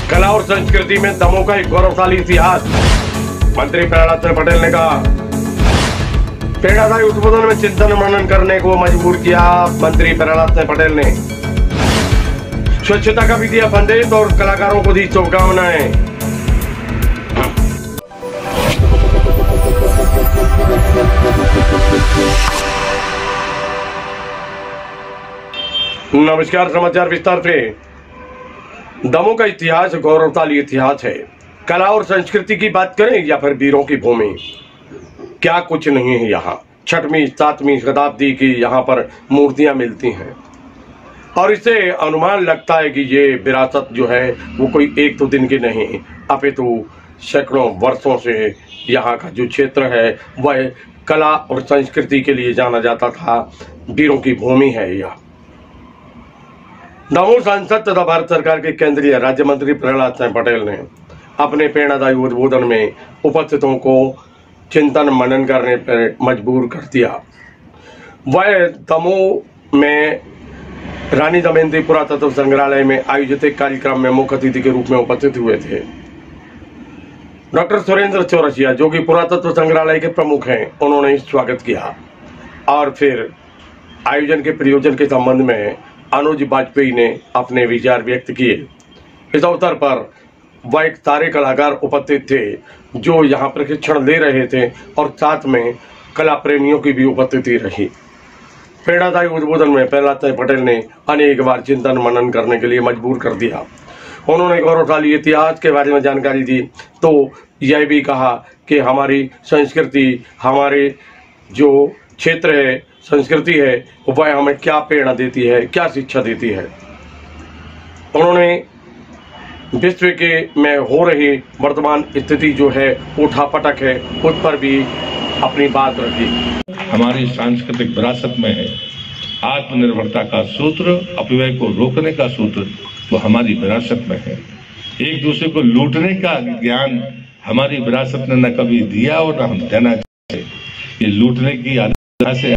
कला और संस्कृति में दमोह का एक गौरवशाली इतिहास। मंत्री प्रहलाद सिंह पटेल ने कहा, प्रेरणादायी उद्बोधन में चिंतन मनन करने को मजबूर किया। मंत्री प्रहलाद सिंह पटेल ने स्वच्छता का भी दिया संदेश और कलाकारों को दी शुभकामनाएं। नमस्कार, समाचार विस्तार से। दमोह का इतिहास गौरवशाली इतिहास है। कला और संस्कृति की बात करें या फिर वीरों की भूमि, क्या कुछ नहीं है यहाँ। 6वीं 7वीं शताब्दी की यहाँ पर मूर्तियां मिलती हैं और इससे अनुमान लगता है कि ये विरासत जो है वो कोई एक दो दिन की नहीं, अपितु सैकड़ों वर्षों से यहाँ का जो क्षेत्र है वह कला और संस्कृति के लिए जाना जाता था। वीरों की भूमि है यह। दमोह सांसद तथा भारत सरकार के केंद्रीय राज्य मंत्री प्रहलाद सिंह पटेल ने अपने प्रेरणादायी उद्बोधन में उपस्थितों को चिंतन मनन करने पर मजबूर कर दिया। वह दमोह में रानी दमयंती पुरातत्व संग्रहालय में आयोजित एक कार्यक्रम में मुख्य अतिथि के रूप में उपस्थित हुए थे। डॉक्टर सुरेंद्र चौरसिया, जो कि पुरातत्व संग्रहालय के प्रमुख हैं, उन्होंने स्वागत किया और फिर आयोजन के प्रयोजन के संबंध में अनुज वाजपेयी ने अपने विचार व्यक्त किए। इस अवसर पर वह एक सारे कलाकार उपस्थित थे जो यहाँ प्रशिक्षण ले रहे थे और साथ में कला प्रेमियों की भी उपस्थिति रही। प्रेरणादायी उद्बोधन में प्रहलाद सिंह पटेल ने अनेक बार चिंतन मनन करने के लिए मजबूर कर दिया। उन्होंने गौरवशाली इतिहास के बारे में जानकारी दी तो यह भी कहा कि हमारी संस्कृति, हमारे जो क्षेत्र है, संस्कृति है, वह हमें क्या प्रेरणा देती है, क्या शिक्षा देती है। उन्होंने विश्व के में हो रही वर्तमान स्थिति जो है उठापटक है, उस पर भी अपनी बात रखी। हमारी सांस्कृतिक विरासत में है आत्मनिर्भरता का सूत्र, अपव्यय को रोकने का सूत्र, वो हमारी विरासत में है। एक दूसरे को लूटने का ज्ञान हमारी विरासत ने न कभी दिया और न हम देना चाहिए। ये लूटने की आदत से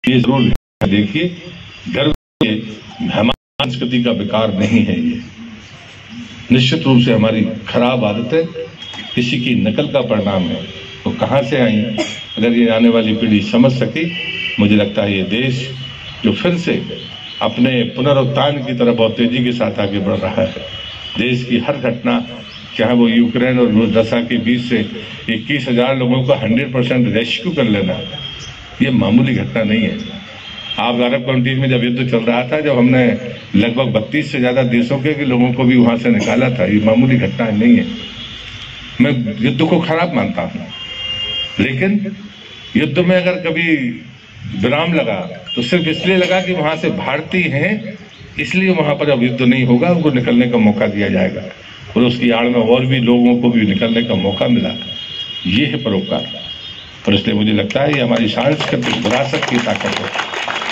ये जरूर देखिए, गर्व हमारी संस्कृति का विकार नहीं है। ये निश्चित रूप से हमारी खराब आदतें किसी की नकल का परिणाम है। तो कहाँ से आई, अगर ये आने वाली पीढ़ी समझ सकी, मुझे लगता है ये देश जो फिर से अपने पुनरुत्थान की तरफ बहुत तेजी के साथ आगे बढ़ रहा है। देश की हर घटना, चाहे वो यूक्रेन और रूस के बीच से 21,000 लोगों का 100% रेस्क्यू कर लेना, ये मामूली घटना नहीं है। आप अरब कंट्रीज में जब युद्ध चल रहा था, जब हमने लगभग 32 से ज्यादा देशों के लोगों को भी वहां से निकाला था, ये मामूली घटना नहीं है। मैं युद्ध को खराब मानता हूं, लेकिन युद्ध में अगर कभी विराम लगा तो सिर्फ इसलिए लगा कि वहां से भारतीय हैं, इसलिए वहां पर अब युद्ध नहीं होगा, उनको निकलने का मौका दिया जाएगा और उसकी आड़ में और भी लोगों को भी निकलने का मौका मिला। ये है परोपकार। और इसलिए मुझे लगता है ये हमारी सांस्कृतिक विरासत की ताकत है।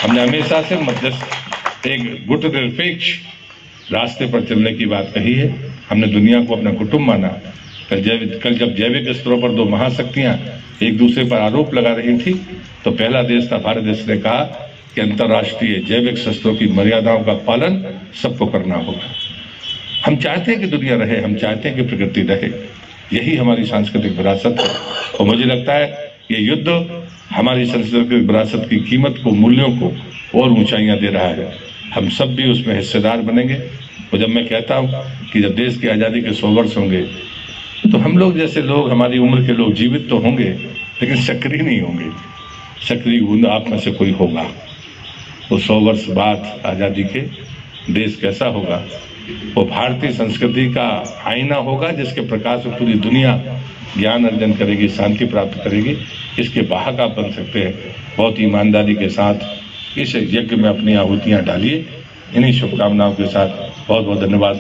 हमने हमेशा से मध्यस्थ एक गुटनिरपेक्ष रास्ते पर चलने की बात कही है। हमने दुनिया को अपना कुटुंब माना। कल जब जैविक स्तरों पर दो महाशक्तियां एक दूसरे पर आरोप लगा रही थी, तो पहला देश था भारत देश ने कहा कि अंतर्राष्ट्रीय जैविक शस्त्रों की मर्यादाओं का पालन सबको करना होगा। हम चाहते हैं कि दुनिया रहे, हम चाहते हैं कि प्रकृति रहे। यही हमारी सांस्कृतिक विरासत है और मुझे लगता है ये युद्ध हमारी सांस्कृतिक विरासत की कीमत को, मूल्यों को और ऊंचाइयां दे रहा है। हम सब भी उसमें हिस्सेदार बनेंगे। और जब मैं कहता हूं कि जब देश की आज़ादी के 100 वर्ष होंगे, तो हम लोग जैसे लोग, हमारी उम्र के लोग जीवित तो होंगे, लेकिन सक्रिय नहीं होंगे। सक्रिय आप में से कोई होगा। तो 100 वर्ष बाद आज़ादी के देश कैसा होगा? वो भारतीय संस्कृति का आईना होगा, जिसके प्रकाश में पूरी दुनिया ज्ञान अर्जन करेगी, शांति प्राप्त करेगी। इसके वाहक आप बन सकते हैं। बहुत ईमानदारी के साथ इस यज्ञ में अपनी आहुतियां डालिए। इन्हीं शुभकामनाओं के साथ बहुत बहुत धन्यवाद।